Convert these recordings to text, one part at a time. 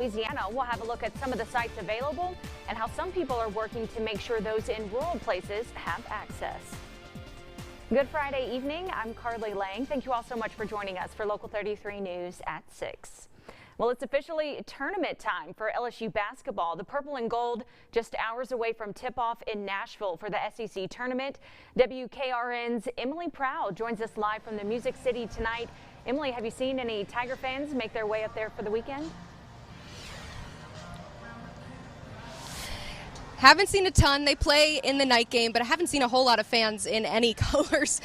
Louisiana, we'll have a look at some of the sites available and how some people are working to make sure those in rural places have access. Good Friday evening. I'm Carly Lang. Thank you all so much for joining us for Local 33 News at 6. Well, it's officially tournament time for LSU basketball. The purple and gold just hours away from tip-off in Nashville for the SEC tournament. WKRN's Emily Proud joins us live from the Music City tonight. Emily, have you seen any Tiger fans make their way up there for the weekend? Haven't seen a ton. They play in the night game, but I haven't seen a whole lot of fans in any colors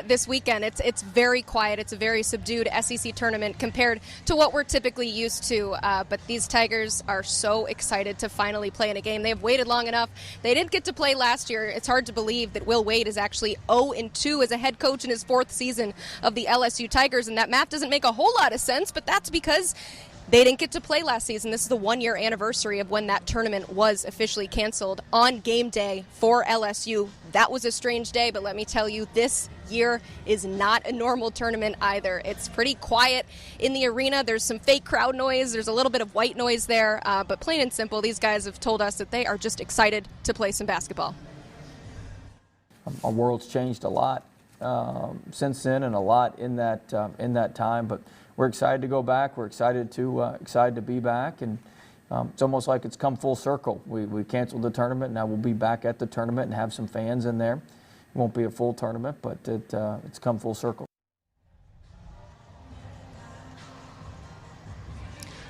this weekend. It's very quiet. It's a very subdued SEC tournament compared to what we're typically used to. But these Tigers are so excited to finally play in a game. They have waited long enough. They didn't get to play last year. It's hard to believe that Will Wade is actually 0-2 as a head coach in his 4th season of the LSU Tigers, and that math doesn't make a whole lot of sense, but that's because they didn't get to play last season. This is the 1-year anniversary of when that tournament was officially canceled on game day for LSU. That was a strange day, but let me tell you, this year is not a normal tournament either. It's pretty quiet in the arena. There's some fake crowd noise. There's a little bit of white noise there, but plain and simple, these guys have told us that they are just excited to play some basketball. Our world's changed a lot since then, and a lot in that time, but we're excited to go back. We're excited to be back, and it's almost like it's come full circle. We canceled the tournament. Now we'll be back at the tournament and have some fans in there. It won't be a full tournament, but it's come full circle.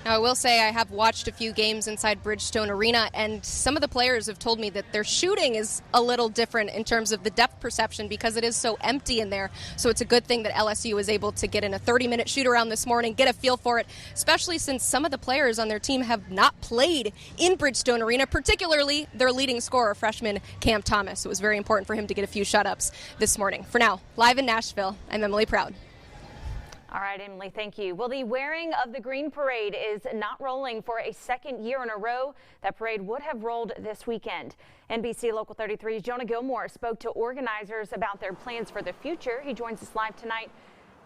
Now, I will say I have watched a few games inside Bridgestone Arena, and some of the players have told me that their shooting is a little different in terms of the depth perception because it is so empty in there. So it's a good thing that LSU was able to get in a 30-minute shoot-around this morning, get a feel for it, especially since some of the players on their team have not played in Bridgestone Arena, particularly their leading scorer, freshman Cam Thomas. It was very important for him to get a few shut-ups this morning. For now, live in Nashville, I'm Emily Proud. All right, Emily, thank you. Well, the wearing of the green parade is not rolling for a second year in a row. That parade would have rolled this weekend. NBC Local 33's Jonah Gilmore spoke to organizers about their plans for the future. He joins us live tonight.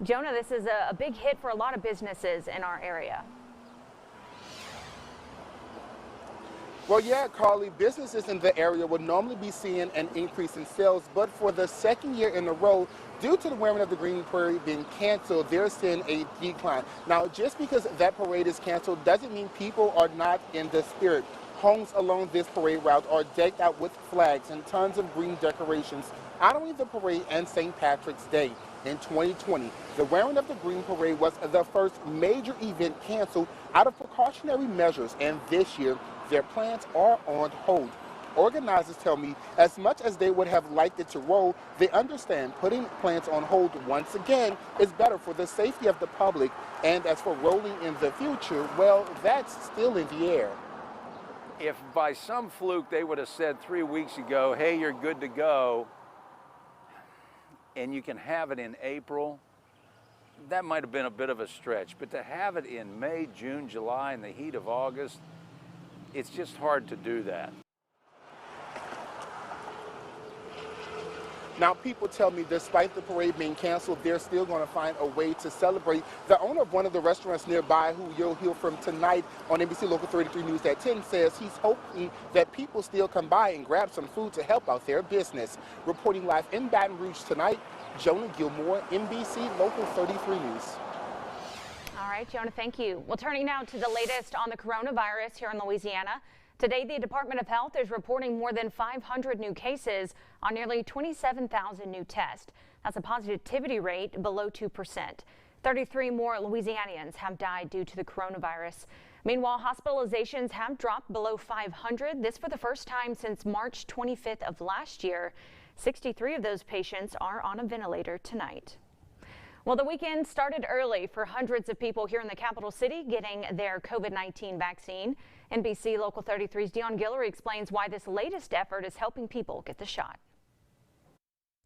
Jonah, this is a big hit for a lot of businesses in our area. Well, yeah, Carly, businesses in the area would normally be seeing an increase in sales, but for the second year in a row, due to the wearing of the green parade being canceled, they're seeing a decline. Now, just because that parade is canceled doesn't mean people are not in the spirit. Homes along this parade route are decked out with flags and tons of green decorations honoring the parade and St. Patrick's Day. In 2020, the wearing of the green parade was the first major event canceled out of precautionary measures, and this year, their plans are on hold. Organizers tell me as much as they would have liked it to roll, they understand putting plans on hold once again is better for the safety of the public. And as for rolling in the future, well, that's still in the air. If by some fluke they would have said 3 weeks ago, hey, you're good to go, and you can have it in April, that might have been a bit of a stretch. But to have it in May, June, July, in the heat of August, it's just hard to do that. Now, people tell me despite the parade being canceled, they're still going to find a way to celebrate. The owner of one of the restaurants nearby, who you'll hear from tonight on NBC Local 33 News at 10, says he's hoping that people still come by and grab some food to help out their business. Reporting live in Baton Rouge tonight, Jonah Gilmore, NBC Local 33 News. All right, Jonah, thank you. Well, turning now to the latest on the coronavirus here in Louisiana. Today, the Department of Health is reporting more than 500 new cases on nearly 27,000 new tests. That's a positivity rate below 2%. 33 more Louisianians have died due to the coronavirus. Meanwhile, hospitalizations have dropped below 500. This for the first time since March 25th of last year. 63 of those patients are on a ventilator tonight. Well, the weekend started early for hundreds of people here in the capital city getting their COVID-19 vaccine. NBC Local 33's Dion Guillory explains why this latest effort is helping people get the shot.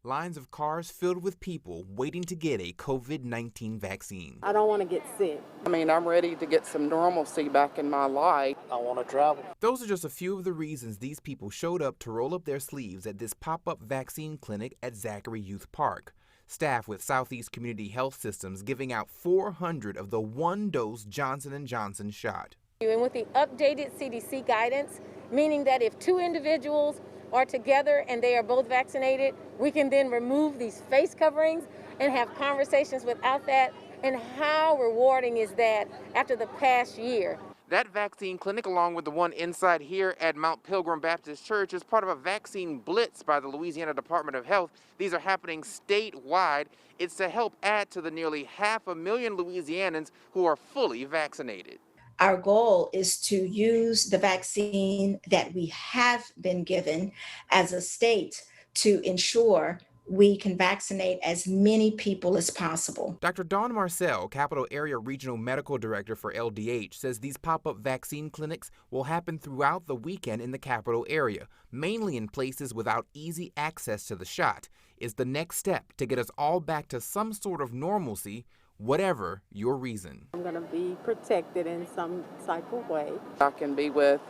Lines of cars filled with people waiting to get a COVID-19 vaccine. I don't want to get sick. I mean, I'm ready to get some normalcy back in my life. I want to travel. Those are just a few of the reasons these people showed up to roll up their sleeves at this pop-up vaccine clinic at Zachary Youth Park. Staff with Southeast Community Health Systems giving out 400 of the one-dose Johnson & Johnson shot. And with the updated CDC guidance, meaning that if two individuals are together and they are both vaccinated, we can then remove these face coverings and have conversations without that. And how rewarding is that after the past year? That vaccine clinic, along with the one inside here at Mount Pilgrim Baptist Church, is part of a vaccine blitz by the Louisiana Department of Health. These are happening statewide. It's to help add to the nearly 500,000 Louisianans who are fully vaccinated. Our goal is to use the vaccine that we have been given as a state to ensure we can vaccinate as many people as possible. Dr. Dawn Marcel, Capital Area Regional Medical Director for LDH, says these pop-up vaccine clinics will happen throughout the weekend in the capital area, mainly in places without easy access to the shot. Is the next step to get us all back to some sort of normalcy, whatever your reason. I'm going to be protected in some type of way. I can be with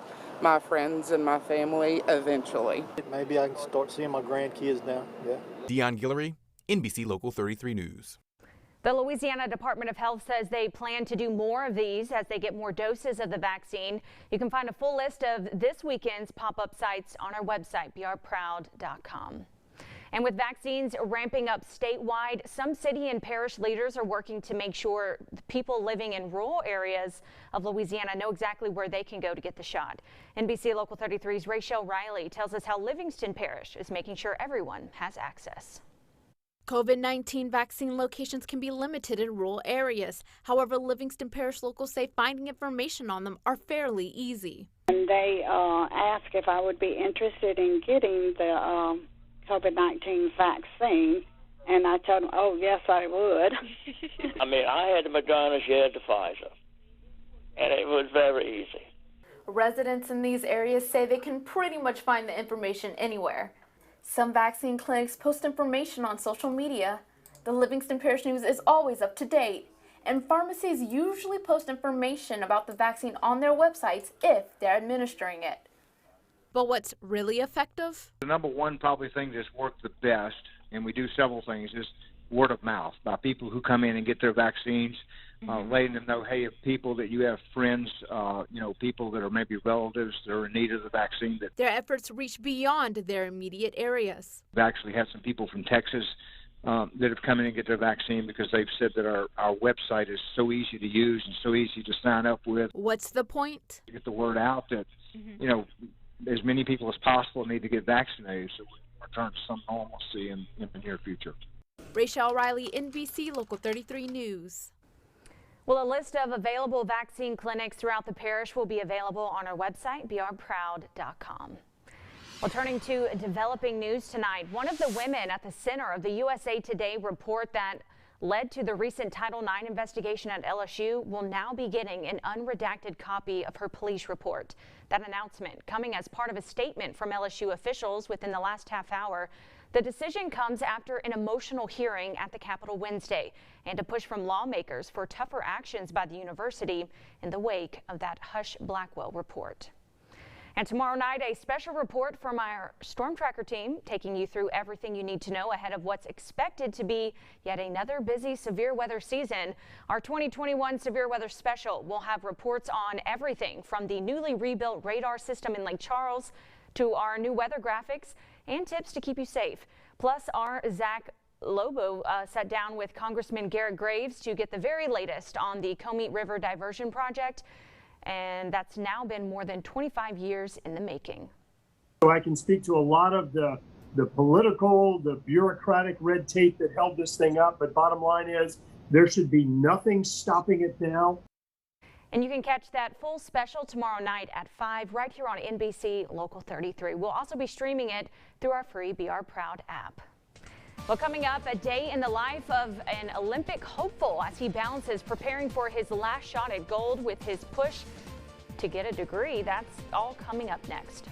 my friends and my family eventually. Maybe I can start seeing my grandkids now. Yeah. Dion Guillory, NBC Local 33 News. The Louisiana Department of Health says they plan to do more of these as they get more doses of the vaccine. You can find a full list of this weekend's pop-up sites on our website, brproud.com. And with vaccines ramping up statewide, some city and parish leaders are working to make sure people living in rural areas of Louisiana know exactly where they can go to get the shot. NBC Local 33's Rachel Riley tells us how Livingston Parish is making sure everyone has access. COVID-19 vaccine locations can be limited in rural areas. However, Livingston Parish locals say finding information on them are fairly easy. And they asked if I would be interested in getting the COVID-19 vaccine, and I told them, oh, yes, I would. I mean, I had the Moderna, she had the Pfizer, and it was very easy. Residents in these areas say they can pretty much find the information anywhere. Some vaccine clinics post information on social media. The Livingston Parish News is always up to date, and pharmacies usually post information about the vaccine on their websites if they're administering it. But what's really effective? The number one probably thing that's worked the best, and we do several things, is word of mouth by people who come in and get their vaccines, letting them know, hey, if people that you have friends, people that are maybe relatives that are in need of the vaccine. That their efforts reach beyond their immediate areas. We've actually had some people from Texas that have come in and get their vaccine because they've said that our website is so easy to use and so easy to sign up with. What's the point? To get the word out that, as many people as possible need to get vaccinated so we can return to some normalcy in the near future. Rachel Riley, NBC Local 33 News. Well, a list of available vaccine clinics throughout the parish will be available on our website, brproud.com. Well, turning to developing news tonight, one of the women at the center of the USA Today report that led to the recent Title IX investigation at LSU will now be getting an unredacted copy of her police report. That announcement coming as part of a statement from LSU officials within the last half hour. The decision comes after an emotional hearing at the Capitol Wednesday and a push from lawmakers for tougher actions by the university in the wake of that Hush Blackwell report. And tomorrow night, a special report from our Storm Tracker team taking you through everything you need to know ahead of what's expected to be yet another busy severe weather season. Our 2021 Severe Weather Special will have reports on everything from the newly rebuilt radar system in Lake Charles to our new weather graphics and tips to keep you safe. Plus, our Zach Lobo sat down with Congressman Garrett Graves to get the very latest on the Comeet River Diversion Project. And that's now been more than 25 years in the making. So I can speak to a lot of the political, the bureaucratic red tape that held this thing up. But bottom line is there should be nothing stopping it now. And you can catch that full special tomorrow night at 5 right here on NBC Local 33. We'll also be streaming it through our free BR Proud app. Well, coming up, a day in the life of an Olympic hopeful as he balances preparing for his last shot at gold with his push to get a degree. That's all coming up next.